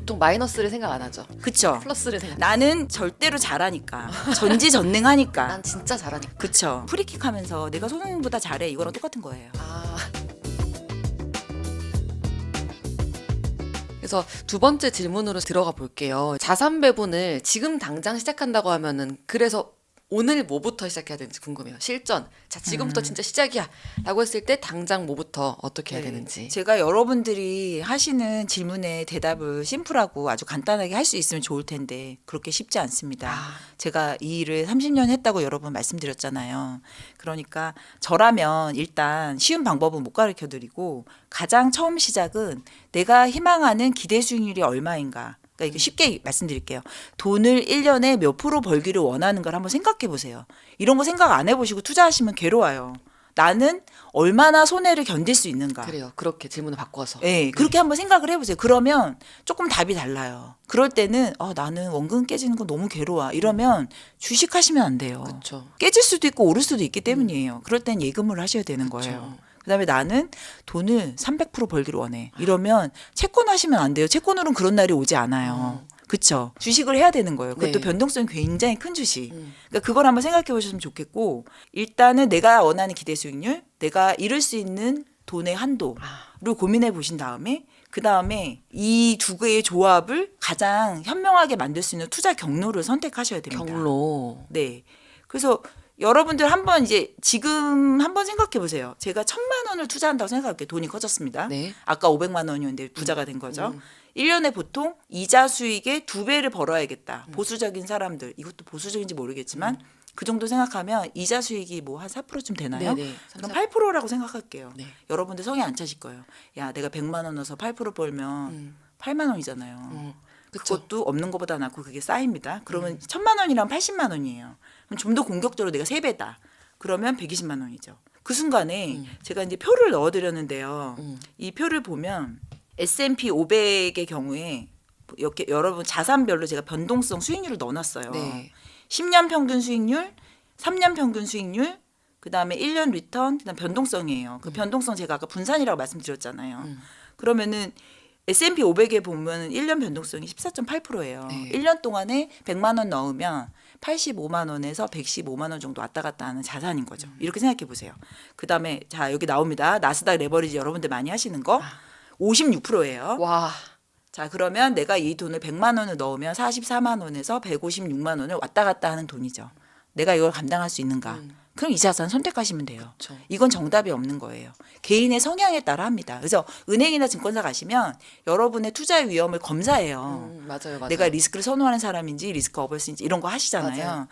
보통 마이너스를 생각 안 하죠. 그쵸? 플러스를 생각. 나는 절대로 잘하니까. 전지전능하니까. 난 진짜 잘하니까. 그쵸? 프리킥 하면서 내가 손흥민보다 잘해. 이거랑 똑같은 거예요. 그래서 두 번째 질문으로 들어가 볼게요. 자산 배분을 지금 당장 시작한다고 하면은 그래서 오늘 뭐부터 시작해야 되는지 궁금해요. 실전. 자, 지금부터 진짜 시작이야. 라고 했을 때 당장 뭐부터 어떻게 해야 되는지. 제가 여러분들이 하시는 질문에 대답을 심플하고 아주 간단하게 할 수 있으면 좋을 텐데 그렇게 쉽지 않습니다. 제가 이 일을 30년 했다고 여러분 말씀드렸잖아요. 그러니까 저라면 일단 쉬운 방법은 못 가르쳐 드리고 가장 처음 시작은 내가 희망하는 기대 수익률이 얼마인가. 그러니까 이게 쉽게 말씀드릴게요. 돈을 1년에 몇 프로 벌기를 원하는 걸 한번 생각해 보세요. 이런 거 생각 안 해보시고 투자하시면 괴로워요. 나는 얼마나 손해를 견딜 수 있는가. 그래요. 그렇게 질문을 바꿔서. 네, 그렇게 한번 생각을 해보세요. 그러면 조금 답이 달라요. 그럴 때는 나는 원금 깨지는 거 너무 괴로워. 이러면 주식하시면 안 돼요. 그렇죠. 깨질 수도 있고 오를 수도 있기 때문이에요. 그럴 땐 예금을 하셔야 되는 거예요. 그다음에 나는 돈을 300% 벌기를 원해. 이러면 채권 하시면 안 돼요. 채권으로는 그런 날이 오지 않아요. 그렇죠. 주식을 해야 되는 거예요. 그것도 네. 변동성이 굉장히 큰 주식. 그러니까 그걸 한번 생각해 보셨으면 좋겠고 일단은 내가 원하는 기대 수익률, 내가 이룰 수 있는 돈의 한도를 고민해 보신 다음에 그 다음에 이 두 개의 조합을 가장 현명하게 만들 수 있는 투자 경로를 선택하셔야 됩니다. 경로. 네. 그래서 여러분들 한번 이제 지금 한번 생각해 보세요. 제가 1,000만 원을 투자한다고 생각할게요. 돈이 커졌습니다. 네. 아까 500만 원이었는데 부자가 된 거죠. 1년에 보통 이자 수익의 2배를 벌어야겠다. 보수적인 사람들, 이것도 보수적인지 모르겠지만 그 정도 생각하면 이자 수익이 뭐 한 4%쯤 되나요? 네네. 그럼 8%라고 생각할게요. 네. 여러분들 성에 안 차실 거예요. 야, 내가 100만 원 넣어서 8% 벌면 8만 원이잖아요. 그쵸. 그것도 없는 것보다 낫고 그게 쌓입니다. 그러면 1,000만 원이랑 80만 원이에요. 그럼 좀 더 공격적으로 내가 3배다. 그러면 120만 원이죠. 그 순간에 제가 이제 표를 넣어드렸는데요. 이 표를 보면 S&P 500의 경우에 이렇게 여러분 자산별로 제가 변동성 수익률을 넣어놨어요. 네. 10년 평균 수익률, 3년 평균 수익률, 그다음에 1년 리턴, 그다음 변동성이에요. 그 변동성 제가 아까 분산이라고 말씀드렸잖아요. 그러면은 S&P 500에 보면 1년 변동성이 14.8%예요. 네. 1년 동안에 100만 원 넣으면 85만 원에서 115만 원 정도 왔다 갔다 하는 자산인 거죠. 이렇게 생각해 보세요. 그다음에 자, 여기 나옵니다. 나스닥 레버리지 여러분들 많이 하시는 거 56%예요. 와. 자, 그러면 내가 이 돈을 100만 원을 넣으면 44만 원에서 156만 원을 왔다 갔다 하는 돈이죠. 내가 이걸 감당할 수 있는가? 그럼 이 자산 선택하시면 돼요. 그쵸. 이건 정답이 없는 거예요. 개인의 성향에 따라 합니다. 그래서 은행이나 증권사 가시면 여러분의 투자 위험을 검사해요. 맞아요, 맞아요. 내가 리스크를 선호하는 사람인지 리스크 어버스인지 이런 거 하시잖아요. 맞아요.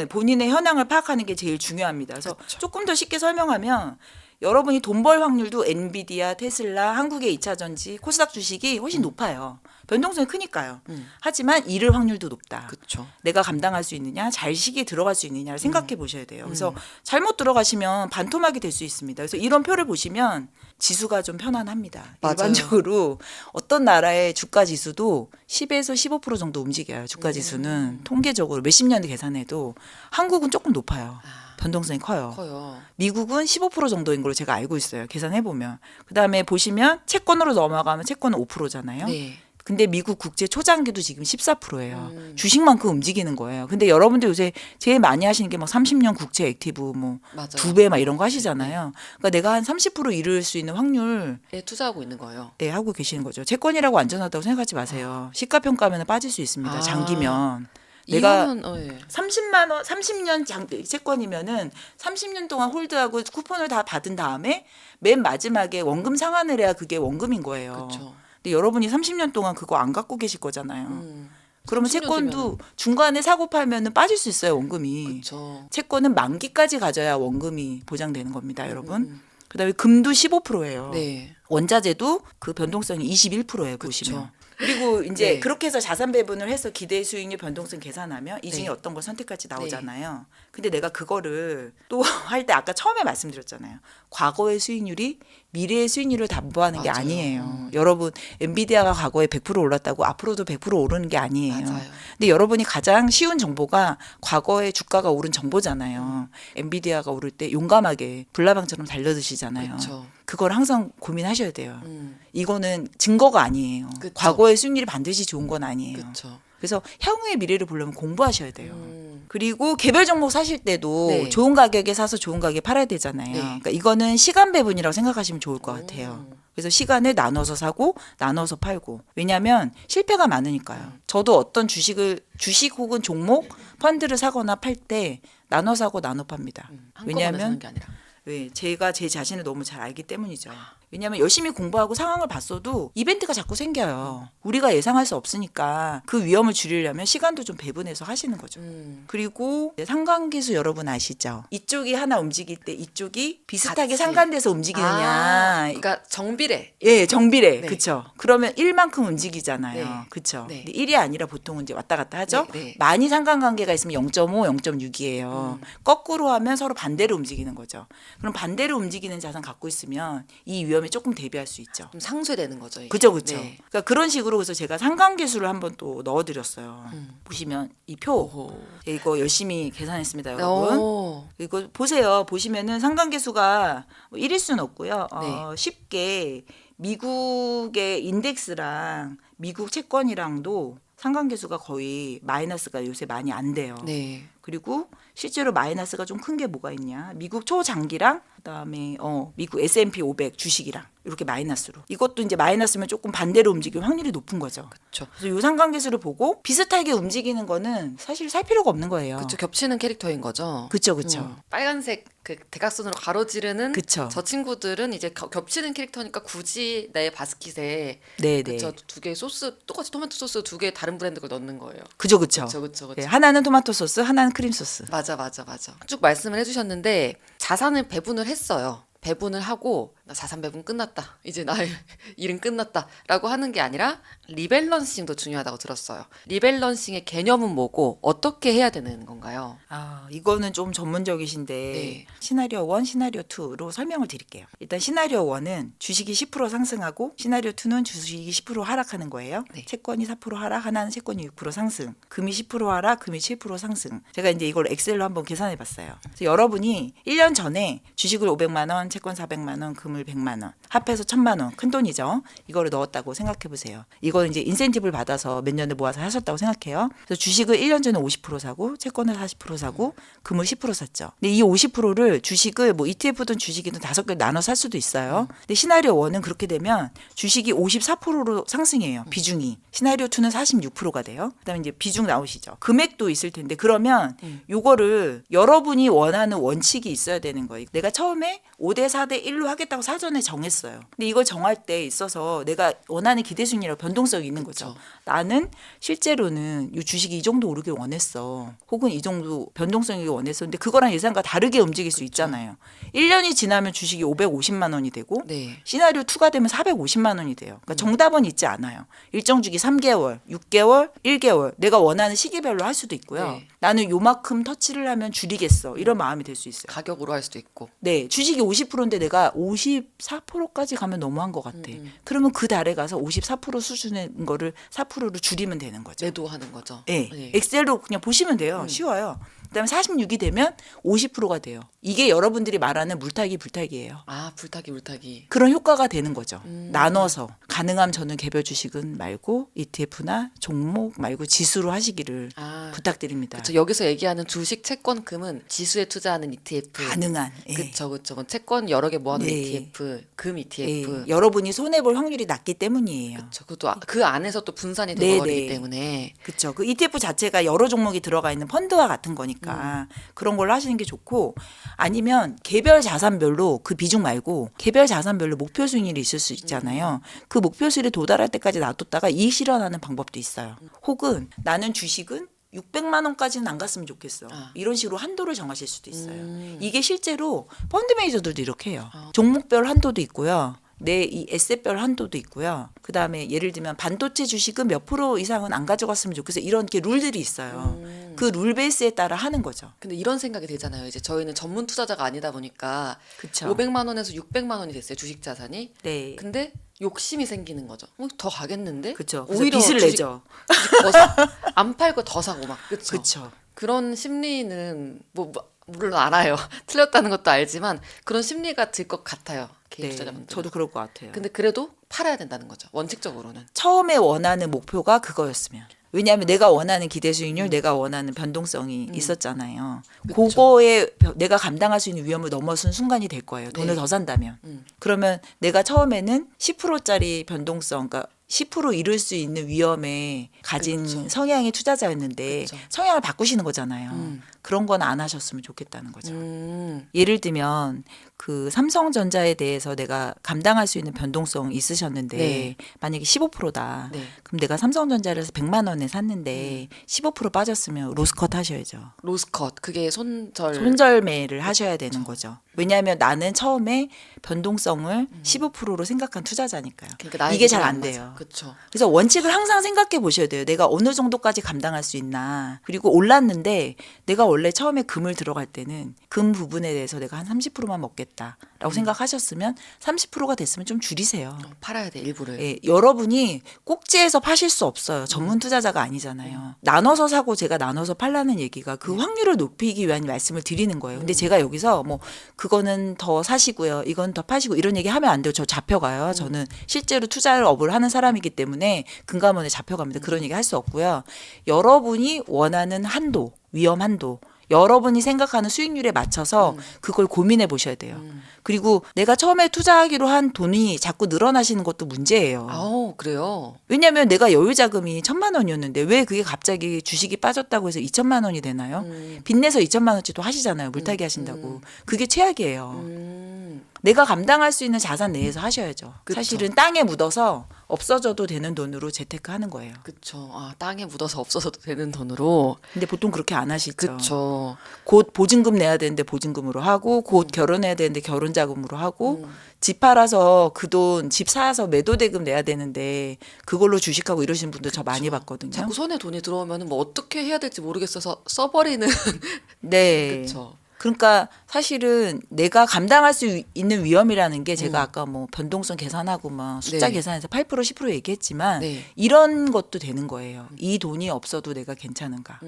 본인의 현황을 파악하는 게 제일 중요합니다. 그래서 조금 더 쉽게 설명하면 여러분이 돈 벌 확률도 엔비디아, 테슬라, 한국의 2차 전지, 코스닥 주식이 훨씬 높아요. 변동성이 크니까요. 하지만 잃을 확률도 높다. 그렇죠. 내가 감당할 수 있느냐, 잘 시기에 들어갈 수 있느냐를 생각해 보셔야 돼요. 그래서 잘못 들어가시면 반토막이 될 수 있습니다. 그래서 이런 표를 보시면 지수가 좀 편안합니다. 맞아요. 일반적으로 어떤 나라의 주가 지수도 10에서 15% 정도 움직여요. 주가 지수는 통계적으로 몇십 년 계산해도 한국은 조금 높아요. 변동성이 커요. 미국은 15% 정도인 걸로 제가 알고 있어요. 계산해 보면. 그다음에 보시면 채권으로 넘어가면 채권은 5%잖아요. 네. 근데 미국 국제 초장기도 지금 14%예요. 주식만큼 움직이는 거예요. 근데 여러분들 요새 제일 많이 하시는 게 막 30년 국채 액티브 뭐 맞아요. 2배 막 이런 거 하시잖아요. 그러니까 내가 한 30% 이룰 수 있는 확률 예, 투자하고 있는 거예요. 네, 하고 계시는 거죠. 채권이라고 안전하다고 생각하지 마세요. 시가평가면 빠질 수 있습니다. 장기면. 내가 이거는 예. 30만 원, 30년 채권이면은 30년 동안 홀드하고 쿠폰을 다 받은 다음에 맨 마지막에 원금 상환을 해야 그게 원금인 거예요. 그쵸. 근데 여러분이 30년 동안 그거 안 갖고 계실 거잖아요. 그러면 30년 채권도 중간에 사고 팔면은 빠질 수 있어요, 원금이. 그렇죠. 채권은 만기까지 가져야 원금이 보장되는 겁니다, 여러분. 그다음에 금도 15%예요. 네. 원자재도 그 변동성이 21%예요, 보시면. 그리고 이제 네. 그렇게 해서 자산 배분을 해서 기대 수익률 변동성 계산하면 이 중에 네. 어떤 걸 선택할지 나오잖아요. 근데 내가 그거를 또 할 때 아까 처음에 말씀드렸잖아요. 과거의 수익률이 미래의 수익률을 담보하는 게 맞아요. 아니에요. 여러분 엔비디아가 과거에 100% 올랐다고 앞으로도 100% 오르는 게 아니에요. 맞아요. 근데 여러분이 가장 쉬운 정보가 과거에 주가가 오른 정보잖아요. 엔비디아가 오를 때 용감하게 불나방처럼 달려드시잖아요. 그쵸. 그걸 항상 고민하셔야 돼요. 음. 이거는 증거가 아니에요. 그쵸. 과거의 수익률이 반드시 좋은 건 아니에요. 그렇죠. 그래서 향후의 미래를 보려면 공부하셔야 돼요. 음. 그리고 개별 종목 사실 때도 네. 좋은 가격에 사서 좋은 가격에 팔아야 되잖아요. 네. 그러니까 이거는 시간 배분이라고 생각하시면 좋을 것 같아요. 그래서 시간을 나눠서 사고 나눠서 팔고. 왜냐하면 실패가 많으니까요. 저도 어떤 주식 혹은 종목, 펀드를 사거나 팔 때 나눠 사고 나눠 팝니다. 한꺼번에 사는 왜냐하면 게 아니라. 왜 제가 제 자신을 너무 잘 알기 때문이죠. 왜냐하면 열심히 공부하고 상황을 봤어도 이벤트가 자꾸 생겨요. 우리가 예상할 수 없으니까 그 위험을 줄이려면 시간도 좀 배분해서 하시는 거죠. 그리고 상관계수 여러분 아시죠? 이쪽이 하나 움직일 때 이쪽이 비슷하게 같이. 상관돼서 움직이느냐. 아, 그러니까 정비례. 예, 정비례. 네. 그쵸. 그러면 1만큼 움직이잖아요. 네. 그쵸. 네. 근데 1이 아니라 보통은 이제 왔다 갔다 하죠. 네, 네. 많이 상관관계가 있으면 0.5, 0.6이에요. 거꾸로 하면 서로 반대로 움직이는 거죠. 그럼 반대로 움직이는 자산 갖고 있으면 이 위험에 조금 대비할 수 있죠. 좀 상쇄되는 거죠. 이게. 그죠, 그죠. 네. 그러니까 그런 식으로 그래서 제가 상관계수를 한번 또 넣어드렸어요. 보시면 이 표, 오호. 이거 열심히 계산했습니다, 여러분. 오. 이거 보세요. 보시면은 상관계수가 1일 수는 없고요. 네. 쉽게 미국의 인덱스랑 미국 채권이랑도 상관계수가 거의 마이너스가 요새 많이 안 돼요. 네. 그리고 실제로 마이너스가 좀 큰 게 뭐가 있냐? 미국 초장기랑 그다음에 미국 S&P 500 주식이랑 이렇게 마이너스로. 이것도 이제 마이너스면 조금 반대로 움직일 확률이 높은 거죠. 그렇죠. 그래서 이 상관계수를 보고 비슷하게 움직이는 거는 사실 살 필요가 없는 거예요. 그렇죠. 겹치는 캐릭터인 거죠. 그쵸, 그쵸. 빨간색 그 대각선으로 가로지르는 그쵸. 저 친구들은 이제 겹치는 캐릭터니까 굳이 내 바스킷에 네네. 그쵸 두 개 소스 똑같이 토마토 소스 두 개 다른 브랜드 걸 넣는 거예요. 그죠, 그죠. 그쵸. 네, 하나는 토마토 소스, 하나는 크림 소스. 맞아. 쭉 말씀을 해주셨는데 자산을 배분을 했어요. 배분을 하고 나 자산 배분 끝났다. 이제 나의 일은 끝났다라고 하는 게 아니라 리밸런싱도 중요하다고 들었어요. 리밸런싱의 개념은 뭐고 어떻게 해야 되는 건가요? 이거는 좀 전문적이신데 네. 시나리오 1, 시나리오 2로 설명을 드릴게요. 일단 시나리오 1은 주식이 10% 상승하고 시나리오 2는 주식이 10% 하락하는 거예요. 네. 채권이 4% 하락, 하나는 채권이 6% 상승. 금이 10% 하락, 금이 7% 상승. 제가 이제 이걸 엑셀로 한번 계산해 봤어요. 그래서 여러분이 1년 전에 주식을 500만 원, 채권 400만 원, 금을 100만 원, 합해서 1000만 원, 큰 돈이죠. 이거를 넣었다고 생각해 보세요. 이거는 이제 인센티브를 받아서 몇 년을 모아서 하셨다고 생각해요. 그래서 주식을 1년 전에 50% 사고 채권을 40% 사고 금을 10% 샀죠. 근데 이 50%를 주식을 뭐 ETF든 주식이든 5개 나눠 살 수도 있어요. 근데 시나리오 1은 그렇게 되면 주식이 54%로 상승해요. 비중이. 시나리오 2는 46%가 돼요. 그다음에 이제 비중 나오시죠. 금액도 있을 텐데 그러면 요거를 여러분이 원하는 원칙이 있어야 되는 거예요. 내가 처음에 5대 4대 1로 하겠다고 사전에 정했어요. 근데 이걸 정할 때 있어서 내가 원하는 기대수익이라고 변동성이 있는 거죠. 그쵸. 나는 실제로는 이 주식이 이 정도 오르길 원했어. 혹은 이 정도 변동성이 원했어. 근데 그거랑 예상과 다르게 움직일 수 있잖아요. 1년이 지나면 주식이 550만 원이 되고 네. 시나리오 2가 되면 450만 원이 돼요. 그러니까 정답은 있지 않아요. 일정 주기 3개월, 6개월, 1개월 내가 원하는 시기별로 할 수도 있고요. 네. 나는 요만큼 터치를 하면 줄이겠어. 이런 마음이 될 수 있어요. 가격으로 할 수도 있고. 네, 주식이 50%인데 내가 54%까지 가면 너무한 것 같아. 그러면 그 달에 가서 54% 수준의 거를 4%로 줄이면 되는 거죠. 매도하는 거죠. 네. 네. 엑셀로 그냥 보시면 돼요. 쉬워요. 그다음에 46이 되면 50%가 돼요. 이게 여러분들이 말하는 물타기 불타기예요. 아, 물타기. 그런 효과가 되는 거죠. 나눠서 가능하면 저는 개별 주식은 말고 ETF나 종목 말고 지수로 하시기를 아, 부탁드립니다. 그렇죠. 여기서 얘기하는 주식, 채권, 금은 지수에 투자하는 ETF. 가능한. 예. 그렇죠. 채권 여러 개 모아놓은 네. ETF, 금 ETF. 예. 여러분이 손해 볼 확률이 낮기 때문이에요. 그렇죠. 그것도 그 안에서 또 분산이 네, 되어버리기 네. 때문에. 그렇죠. 그 ETF 자체가 여러 종목이 들어가 있는 펀드와 같은 거니까 그런 걸로 하시는 게 좋고 아니면 개별 자산별로 그 비중 말고 개별 자산별로 목표 수익률이 있을 수 있잖아요. 그 목표 수익에 도달할 때까지 놔뒀다가 이익 실현하는 방법도 있어요. 혹은 나는 주식은 600만 원까지는 안 갔으면 좋겠어. 이런 식으로 한도를 정하실 수도 있어요. 이게 실제로 펀드 매니저들도 이렇게 해요. 종목별 한도도 있고요. 내 이 에셋별 한도도 있고요. 그다음에 예를 들면 반도체 주식은 몇 프로 이상은 안 가져갔으면 좋겠어요. 이런 게 룰들이 있어요. 그 룰 베이스에 따라 하는 거죠. 근데 이런 생각이 들잖아요. 이제 저희는 전문 투자자가 아니다 보니까 그쵸. 500만 원에서 600만 원이 됐어요. 주식 자산이. 네. 근데 욕심이 생기는 거죠. 더 가겠는데? 그렇죠. 그래서 오히려 빚을 주식 내죠. 더 안 팔고 더 사고 막. 그렇죠. 그렇죠. 그런 심리는 뭐 물론 알아요. 틀렸다는 것도 알지만 그런 심리가 들 것 같아요. 개인 네, 투자자분들. 저도 그럴 것 같아요. 근데 그래도 팔아야 된다는 거죠. 원칙적으로는. 처음에 원하는 목표가 그거였으면. 왜냐하면 내가 원하는 기대 수익률, 내가 원하는 변동성이 있었잖아요. 그쵸. 그거에 내가 감당할 수 있는 위험을 넘어선 순간이 될 거예요. 돈을 네. 더 산다면. 그러면 내가 처음에는 10%짜리 변동성, 그러니까 10% 이룰 수 있는 위험에 가진 그쵸. 성향의 투자자였는데 그쵸. 성향을 바꾸시는 거잖아요. 음. 그런 건 안 하셨으면 좋겠다는 거죠. 음. 예를 들면 그 삼성전자에 대해서 내가 감당할 수 있는 변동성 있으셨는데 네. 만약에 15%다. 네. 그럼 내가 삼성전자를 100만 원에 샀는데 15% 빠졌으면 로스컷 하셔야죠. 로스컷. 그게 손절매를 하셔야 되는 거죠. 왜냐하면 나는 처음에 변동성을 15%로 생각한 투자자니까요. 그러니까 나의 이게 잘 기준이 안 안 돼요. 맞아. 그쵸. 그래서 원칙을 항상 생각해 보셔야 돼요. 내가 어느 정도까지 감당할 수 있나. 그리고 올랐는데 내가 원래 처음에 금을 들어갈 때는 금 부분에 대해서 내가 한 30%만 먹겠다라고 생각하셨으면 30%가 됐으면 좀 줄이세요. 팔아야 돼, 일부를. 예, 여러분이 꼭지에서 파실 수 없어요. 전문 투자자가 아니잖아요. 나눠서 사고 제가 나눠서 팔라는 얘기가 그 확률을 높이기 위한 말씀을 드리는 거예요. 근데 제가 여기서 뭐 그거는 더 사시고요. 이건 더 파시고 이런 얘기 하면 안 돼요. 저 잡혀가요. 저는 실제로 투자를 업을 하는 사람이기 때문에 금감원에 잡혀갑니다. 그런 얘기 할 수 없고요. 여러분이 원하는 한도, 위험 한도 여러분이 생각하는 수익률에 맞춰서 그걸 고민해 보셔야 돼요. 그리고 내가 처음에 투자하기로 한 돈이 자꾸 늘어나시는 것도 문제예요. 아우, 그래요? 왜냐하면 내가 여유 자금이 1,000만 원이었는데 왜 그게 갑자기 주식이 빠졌다고 해서 2,000만 원이 되나요? 빚내서 2,000만 원치도 하시잖아요. 물타기 하신다고. 그게 최악이에요. 내가 감당할 수 있는 자산 내에서 하셔야죠. 그쵸. 사실은 땅에 묻어서 없어져도 되는 돈으로 재테크 하는 거예요. 그쵸. 아, 땅에 묻어서 없어서도 되는 돈으로. 근데 보통 그렇게 안 하시죠. 그쵸. 곧 보증금 내야 되는데 보증금으로 하고 곧 결혼해야 되는데 결혼 자금으로 하고 집 팔아서 그 돈 집 사서 매도 대금 내야 되는데 그걸로 주식하고 이러시는 분들 저 많이 봤거든요. 자꾸 손에 돈이 들어오면 뭐 어떻게 해야 될지 모르겠어서 써버리는. 네. 그쵸. 그러니까 사실은 내가 감당할 수 있는 위험이라는 게 제가 아까 뭐 변동성 계산하고 막 숫자 네. 계산해서 8% 10% 얘기했지만 네. 이런 것도 되는 거예요. 이 돈이 없어도 내가 괜찮은가?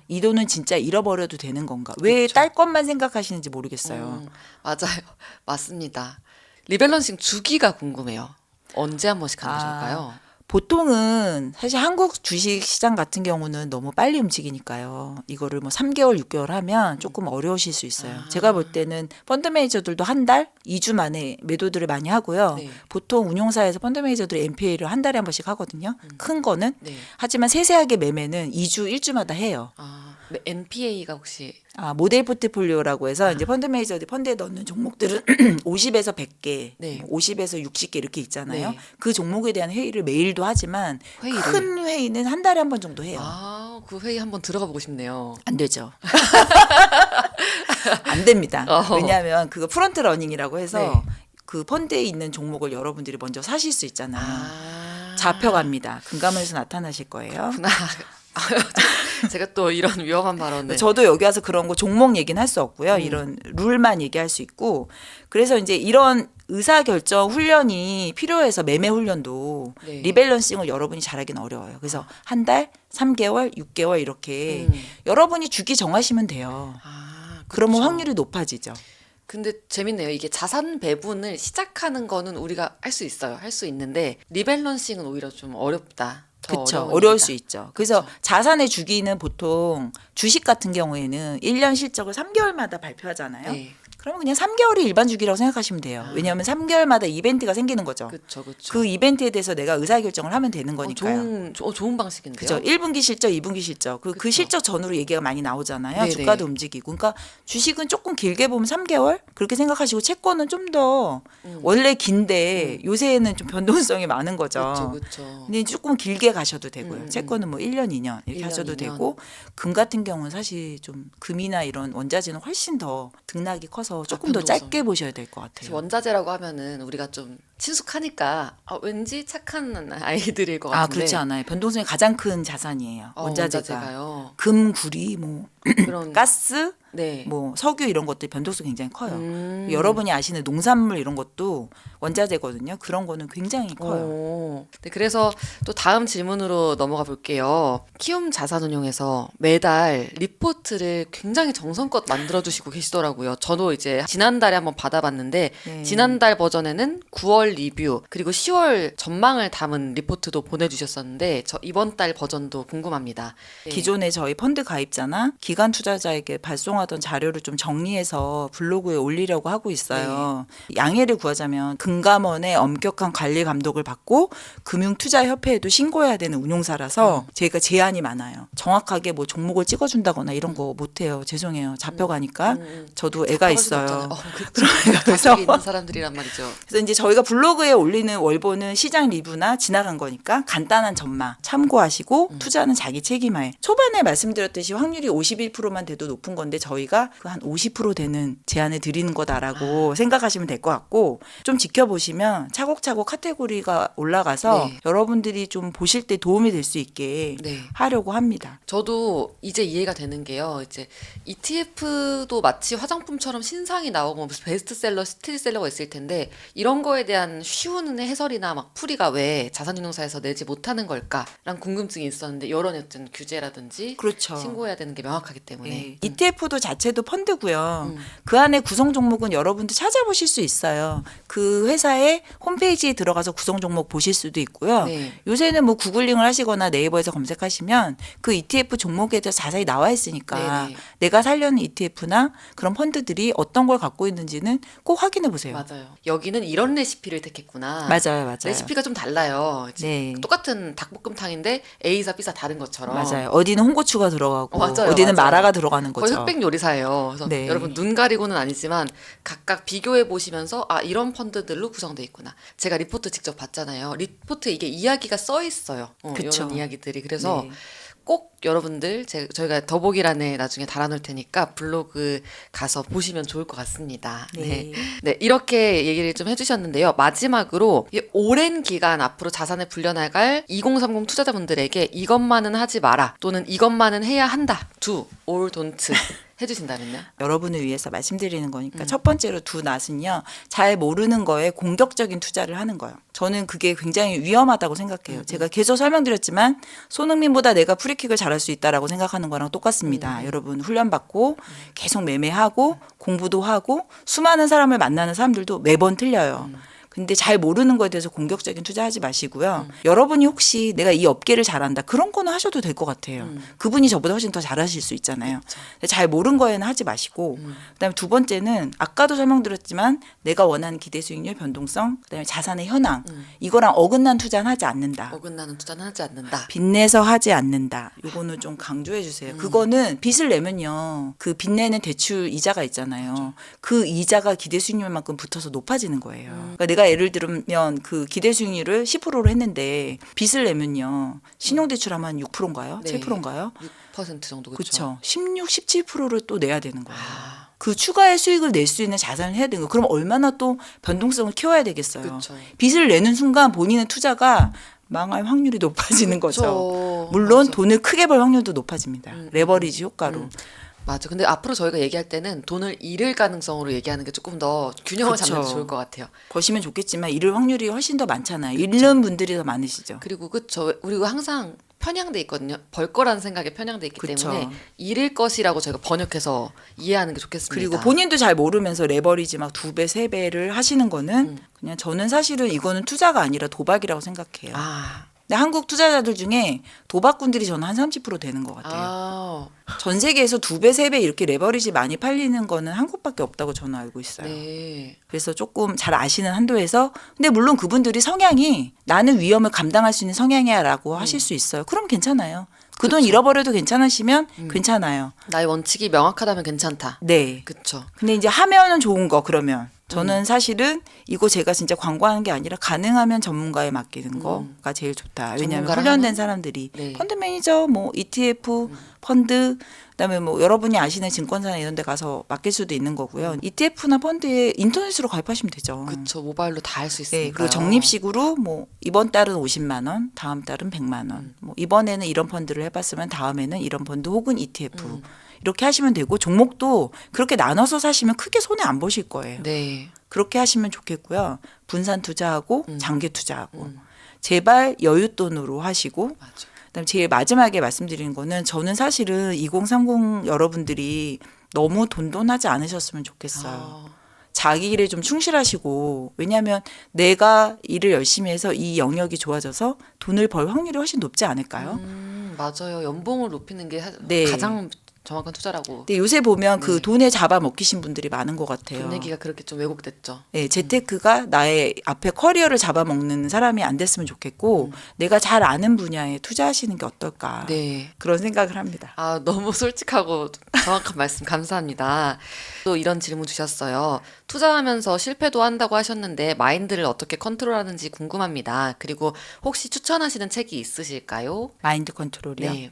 이 돈은 진짜 잃어버려도 되는 건가? 왜 딸 것만 생각하시는지 모르겠어요. 맞아요. 맞습니다. 리밸런싱 주기가 궁금해요. 언제 한 번씩 하는 게 아. 좋을까요? 보통은 사실 한국 주식 시장 같은 경우는 너무 빨리 움직이니까요. 이거를 뭐 3개월, 6개월 하면 조금 어려우실 수 있어요. 제가 볼 때는 펀드 매니저들도 한 달, 2주 만에 매도들을 많이 하고요. 네. 보통 운용사에서 펀드 매니저들이 MPA를 한 달에 한 번씩 하거든요. 큰 거는. 네. 하지만 세세하게 매매는 2주, 1주마다 해요. 아, 근데 NPA가 혹시 모델 포트폴리오라고 해서 이제 펀드 매니저들이 펀드에 넣는 종목들은 50에서 100개, 네. 50에서 60개 이렇게 있잖아요. 네. 그 종목에 대한 회의를 매일도 하지만 회의를? 큰 회의는 한 달에 한 번 정도 해요. 아, 그 회의 한번 들어가 보고 싶네요. 안 되죠. 안 됩니다. 어허. 왜냐하면 그거 프런트 러닝이라고 해서 네. 그 펀드에 있는 종목을 여러분들이 먼저 사실 수 있잖아요. 아. 잡혀갑니다. 금감원에서 나타나실 거예요. 구나. 제가 또 이런 위험한 발언을. 저도 여기 와서 그런 거 종목 얘기는 할 수 없고요. 이런 룰만 얘기할 수 있고 그래서 이제 이런 의사결정 훈련이 필요해서 매매 훈련도 네. 리밸런싱을 여러분이 잘하기는 어려워요. 그래서 한 달, 3개월, 6개월 이렇게 여러분이 주기 정하시면 돼요. 아, 그러면 그쵸. 확률이 높아지죠. 근데 재밌네요. 이게 자산 배분을 시작하는 거는 우리가 할 수 있어요. 할 수 있는데 리밸런싱은 오히려 좀 어렵다. 더 그렇죠. 어려운 어려울 일이다. 수 있죠. 그래서 자산의 주기는 보통 주식 같은 경우에는 1년 실적을 3개월마다 발표하잖아요. 네. 그러면 그냥 3개월이 일반 주기라고 생각하시면 돼요. 왜냐하면 3개월마다 이벤트가 생기는 거죠. 그렇죠, 그렇죠. 그 이벤트에 대해서 내가 의사결정을 하면 되는 거니까요. 좋은 방식인데요. 그죠. 1분기 실적, 2분기 실적. 그 그쵸. 실적 전후로 얘기가 많이 나오잖아요. 네네. 주가도 움직이고. 그러니까 주식은 조금 길게 보면 3개월? 그렇게 생각하시고 채권은 좀 더 원래 긴데 요새는 좀 변동성이 많은 거죠. 그렇죠, 그렇죠. 근데 조금 길게 가셔도 되고요. 채권은 뭐 1년, 2년 이렇게 1년, 하셔도 2년. 되고 금 같은 경우는 사실 좀 금이나 이런 원자재는 훨씬 더 등락이 커서 조금 더 변동성. 짧게 보셔야 될 것 사실 같아요. 원자재라고 하면은 우리가 좀 친숙하니까 왠지 착한 아이들일 것 같은데. 그렇지 않아요. 변동성이 가장 큰 자산이에요. 원자재가. 원자재가요. 금, 구리, 뭐 그런 가스, 네. 뭐 석유 이런 것들 변동성이 굉장히 커요. 여러분이 아시는 농산물 이런 것도 원자재거든요. 그런 거는 굉장히 커요. 네, 그래서 또 다음 질문으로 넘어가 볼게요. 키움 자산운용에서 매달 리포트를 굉장히 정성껏 만들어주시고 계시더라고요. 저도 이제 지난달에 한번 받아봤는데 네. 지난달 버전에는 9월 리뷰 그리고 10월 전망을 담은 리포트도 보내주셨었는데 저 이번 달 버전도 궁금합니다. 네. 기존에 저희 펀드 가입자나 기관 투자자에게 발송하던 자료를 좀 정리해서 블로그에 올리려고 하고 있어요. 양해를 구하자면 금감원의 엄격한 관리 감독을 받고 금융투자협회에도 신고해야 되는 운용사라서 저희가 제한이 많아요. 정확하게 뭐 종목을 찍어준다거나 이런 거 못해요. 죄송해요. 잡혀가니까. 저도 애가 있어요. 그래서 가족이 있는 사람들이란 말이죠. 그래서 이제 저희가 블로그에 올리는 월보는 시장 리뷰나 지나간 거니까 간단한 전망 참고하시고 투자는 자기 책임하에. 초반에 말씀드렸듯이 확률이 51%만 돼도 높은 건데 저희가 그 한 50% 되는 제안을 드리는 거다라고 생각하시면 될 것 같고 좀 지켜보시면 차곡차곡 카테고리가 올라가서 네. 여러분들이 좀 보실 때 도움이 될 수 있게 네. 하려고 합니다. 저도 이제 이해가 되는 게요. 이제 ETF도 마치 화장품처럼 신상이 나오고 무슨 베스트셀러, 스틸셀러가 있을 텐데 이런 거에 대한 쉬운 해설이나 막 풀이가 왜 자산운용사에서 내지 못하는 걸까라는 궁금증이 있었는데 이런 어떤 규제라든지 그렇죠. 신고해야 되는 게 명확하기 때문에 네. ETF도 자체도 펀드고요. 그 안에 구성 종목은 여러분도 찾아보실 수 있어요. 그 회사의 홈페이지에 들어가서 구성 종목 보실 수도 있고요. 네. 요새는 뭐 구글링을 하시거나 네이버에서 검색하시면 그 ETF 종목에 대해서 자세히 나와 있으니까 네네. 내가 살려는 ETF나 그런 펀드들이 어떤 걸 갖고 있는지는 꼭 확인해 보세요. 맞아요. 여기는 이런 레시피를 택했구나. 맞아요. 맞아요. 레시피가 좀 달라요. 이제 네. 똑같은 닭볶음탕인데 A사 B사 다른 것처럼. 맞아요. 어디는 홍고추가 들어가고 맞아요, 어디는 맞아요. 마라가 들어가는 거의 거죠. 흑백 요리사예요. 그래서 네. 여러분 눈 가리고는 아니지만 각각 비교해 보시면서 이런 펀드들로 구성돼 있구나. 제가 리포트 직접 봤잖아요. 리포트에 이게 이야기가 써 있어요. 그쵸. 이런 이야기들이. 그래서 네. 꼭 여러분들 저희가 더보기란에 나중에 달아놓을 테니까 블로그 가서 보시면 좋을 것 같습니다. 네. 네, 이렇게 얘기를 좀 해주셨는데요. 마지막으로 이 오랜 기간 앞으로 자산을 불려나갈 2030 투자자분들에게 이것만은 하지 마라 또는 이것만은 해야 한다. do or don't 해주신다면요? 여러분을 위해서 말씀드리는 거니까 첫 번째로 두 낫은요. 잘 모르는 거에 공격적인 투자를 하는 거예요. 저는 그게 굉장히 위험하다고 생각해요. 제가 계속 설명드렸지만 손흥민보다 내가 프리킥을 잘할 수 있다라고 생각하는 거랑 똑같습니다. 여러분 훈련받고 계속 매매하고 공부도 하고 수많은 사람을 만나는 사람들도 매번 틀려요. 근데 잘 모르는 거에 대해서 공격적인 투자하지 마시고요. 여러분이 혹시 내가 이 업계를 잘한다 그런 거는 하셔도 될 것 같아요. 그분이 저보다 훨씬 더 잘하실 수 있잖아요. 근데 잘 모르는 거에는 하지 마시고 그다음에 두 번째는 아까도 설명드렸지만 내가 원하는 기대 수익률 변동성 그다음에 자산의 현황 이거랑 어긋난 투자는 하지 않는다. 어긋나는 투자는 하지 않는다. 빚내서 하지 않는다. 요거는 좀 강조해 주세요. 그거는 빚을 내면요. 그 빚내는 대출 이자가 있잖아요. 그 이자가 기대 수익률만큼 붙어서 높아지는 거예요. 그러니까 내가 예를 들면 그 기대 수익률을 10%로 했는데 빚을 내면요. 신용대출하면 6%인가요? 네. 7%인가요? 6% 정도 그렇죠. 그렇죠. 16, 17%를 또 내야 되는 거예요. 그 추가의 수익을 낼 수 있는 자산을 해야 되는 거예요. 그럼 얼마나 또 변동성을 키워야 되겠어요. 그렇죠. 빚을 내는 순간 본인의 투자가 망할 확률이 높아지는 거죠. 그렇죠. 물론 맞아. 돈을 크게 벌 확률도 높아집니다. 레버리지 효과로. 맞아. 근데 앞으로 저희가 얘기할 때는 돈을 잃을 가능성으로 얘기하는 게 조금 더 균형을 그쵸. 잡는 게 좋을 것 같아요. 버시면 좋겠지만 잃을 확률이 훨씬 더 많잖아요. 잃는 분들이 더 많으시죠. 그리고 우리가 항상 편향돼 있거든요. 벌 거라는 생각에 편향돼 있기 그쵸. 때문에 잃을 것이라고 저희가 번역해서 이해하는 게 좋겠습니다. 그리고 본인도 잘 모르면서 레버리지 막 2배, 3배를 하시는 거는 그냥 저는 사실은 이거는 투자가 아니라 도박이라고 생각해요. 근데 한국 투자자들 중에 도박꾼들이 저는 한 30% 되는 것 같아요. 전 세계에서 2배, 3배 이렇게 레버리지 많이 팔리는 거는 한국밖에 없다고 저는 알고 있어요. 네. 그래서 조금 잘 아시는 한도에서 근데 물론 그분들이 성향이 나는 위험을 감당할 수 있는 성향이야 라고 하실 수 있어요. 그럼 괜찮아요. 그 돈 잃어버려도 괜찮으시면 괜찮아요. 나의 원칙이 명확하다면 괜찮다. 네. 그렇죠. 근데 이제 하면은 좋은 거 그러면 저는 사실은 이거 제가 진짜 광고하는 게 아니라 가능하면 전문가에 맡기는 거가 제일 좋다. 왜냐하면 전문가를 훈련된 하면? 사람들이 네. 펀드 매니저, 뭐 ETF, 펀드, 그다음에 뭐 여러분이 아시는 증권사나 이런 데 가서 맡길 수도 있는 거고요. ETF나 펀드에 인터넷으로 가입하시면 되죠. 그쵸. 모바일로 다 할 수 네, 있으니까. 그리고 적립식으로 뭐 이번 달은 50만 원, 다음 달은 100만 원. 뭐 이번에는 이런 펀드를 해봤으면 다음에는 이런 펀드 혹은 ETF 이렇게 하시면 되고 종목도 그렇게 나눠서 사시면 크게 손해 안 보실 거예요. 네. 그렇게 하시면 좋겠고요. 분산 투자하고 장기 투자하고 제발 여윳돈으로 하시고 맞아. 그다음에 제일 마지막에 말씀드리는 거는 저는 사실은 2030 여러분들이 너무 돈돈하지 않으셨으면 좋겠어요. 자기 일에 좀 충실하시고 왜냐하면 내가 일을 열심히 해서 이 영역이 좋아져서 돈을 벌 확률이 훨씬 높지 않을까요? 맞아요. 연봉을 높이는 게 네. 가장 정확한 투자라고. 근데 요새 보면 그 네. 돈에 잡아먹히신 분들이 많은 것 같아요. 돈 얘기가 그렇게 좀 왜곡됐죠. 네, 재테크가 나의 앞에 커리어를 잡아먹는 사람이 안 됐으면 좋겠고 내가 잘 아는 분야에 투자하시는 게 어떨까 네. 그런 생각을 합니다. 아, 너무 솔직하고 정확한 말씀 감사합니다. 또 이런 질문 주셨어요. 투자하면서 실패도 한다고 하셨는데 마인드를 어떻게 컨트롤하는지 궁금합니다. 그리고 혹시 추천하시는 책이 있으실까요? 마인드 컨트롤이요? 네.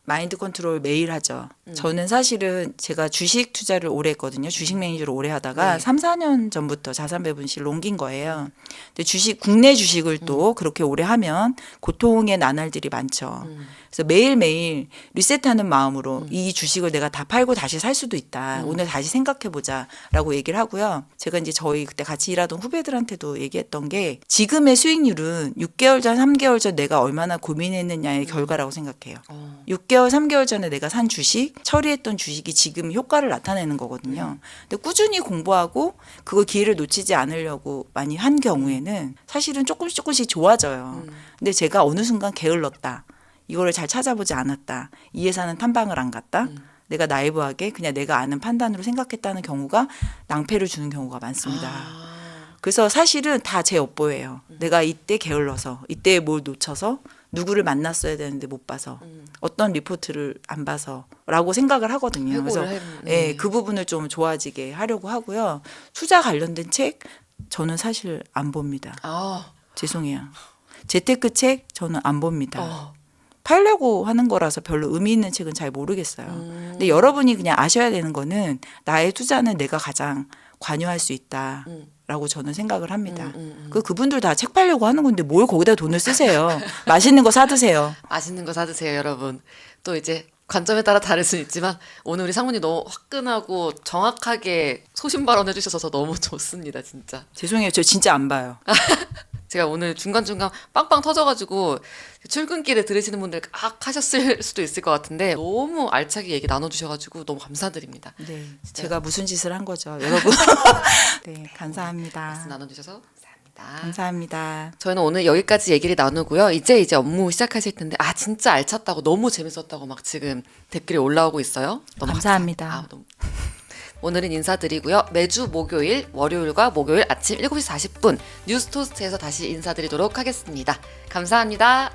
마인드 컨트롤 매일 하죠. 저는 사실은 제가 주식 투자를 오래 했거든요. 주식 매니저를 오래 하다가 네. 3, 4년 전부터 자산 배분실을 옮긴 거예요. 근데 국내 주식을 또 그렇게 오래 하면 고통의 나날들이 많죠. 그래서 매일매일 리셋하는 마음으로 이 주식을 내가 다 팔고 다시 살 수도 있다. 오늘 다시 생각해보자 라고 얘기를 하고요. 제가 이제 저희 그때 같이 일하던 후배들한테도 얘기했던 게 지금의 수익률은 6개월 전, 3개월 전 내가 얼마나 고민했느냐의 결과라고 생각해요. 6개월, 3개월 전에 내가 산 주식, 처리했던 주식이 지금 효과를 나타내는 거거든요. 근데 꾸준히 공부하고 그걸 기회를 놓치지 않으려고 많이 한 경우에는 사실은 조금씩 좋아져요. 근데 제가 어느 순간 게을렀다. 이거를 잘 찾아보지 않았다. 이 회사는 탐방을 안 갔다. 내가 나이브하게 그냥 내가 아는 판단으로 생각했다는 경우가 낭패를 주는 경우가 많습니다. 그래서 사실은 다 제 업보예요. 내가 이때 게을러서 이때 뭘 놓쳐서 누구를 만났어야 되는데 못 봐서 어떤 리포트를 안 봐서 라고 생각을 하거든요. 그래서 예, 그 부분을 좀 좋아지게 하려고 하고요. 투자 관련된 책 저는 사실 안 봅니다. 죄송해요. 재테크 책 저는 안 봅니다. 팔려고 하는 거라서 별로 의미 있는 책은 잘 모르겠어요. 근데 여러분이 그냥 아셔야 되는 거는 나의 투자는 내가 가장 관여할 수 있다라고 저는 생각을 합니다. 그분들 다 책 팔려고 하는 건데 뭘 거기다 돈을 쓰세요. 맛있는 거 사드세요. 맛있는 거 사드세요, 여러분. 또 이제 관점에 따라 다를 수는 있지만 오늘 우리 상무님 너무 화끈하고 정확하게 소신 발언해 주셔서 너무 좋습니다, 진짜. 죄송해요. 저 진짜 안 봐요. 제가 오늘 중간중간 빵빵 터져가지고 출근길에 들으시는 분들 악 하셨을 수도 있을 것 같은데 너무 알차게 얘기 나눠주셔가지고 너무 감사드립니다. 네, 제가 무슨 짓을 한 거죠, 여러분. 네, 감사합니다. 말씀 나눠주셔서 감사합니다. 감사합니다. 저희는 오늘 여기까지 얘기를 나누고요. 이제 업무 시작하실 텐데 진짜 알찼다고 너무 재밌었다고 막 지금 댓글이 올라오고 있어요. 너무 감사합니다. 너무. 오늘은 인사드리고요. 매주 목요일, 월요일과 목요일 아침 7시 40분 뉴스토스트에서 다시 인사드리도록 하겠습니다. 감사합니다.